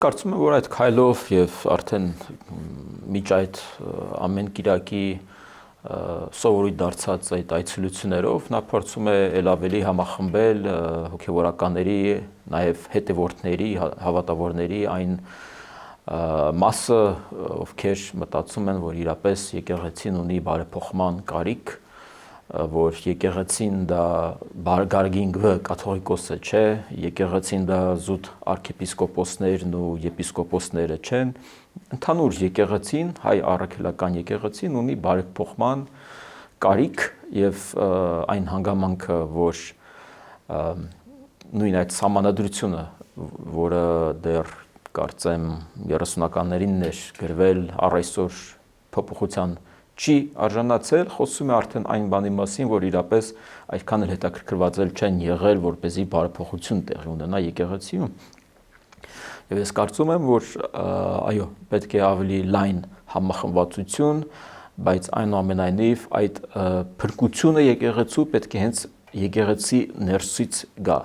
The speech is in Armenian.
Կարծում եմ, որ այդ քայլով եւ արդեն միջ այդ ամեն կիրակի սովորույթ դարձած այդ այցելություններով նա փորձում է ել ավելի համախմբել հոգեվորականների, նաեւ հետևորդների, հավատավորների այն մասը, ովքեր մտածում են, որ իրապես եկեղեցին ունի բարեփոխման կարիք, որ եկեղեցին դա գարգին գ կաթողիկոսը չէ, եկեղեցին դա զուտ արքեպիսկոպոսներն ու եպիսկոպոսները չեն, ընդհանուր եկեղեցին, հայ առաքելական եկեղեցին ունի բարեփոխման կարիք եւ այն հանգամանքը, որ նույն այդ սահմանադրությունը, որը դեռ կարծեմ 30-ականներին էր գրվել, առ այսօր փոփոխության չի արժանացել, խոսում է արդեն այն բանի մասին, որ իրապես այդքան էլ հետաքրքրված չեն եղել, որպեսզի բարեփոխություն տեղի ունենա եկեղեցիում։ Եվ ես կարծում եմ, որ այո, պետք է ավելի լայն համախմբվածություն, բայց այնուամենայնիվ այդ փրկությունը եկեղեցու պետք է հենց եկեղեցի ներսից գա,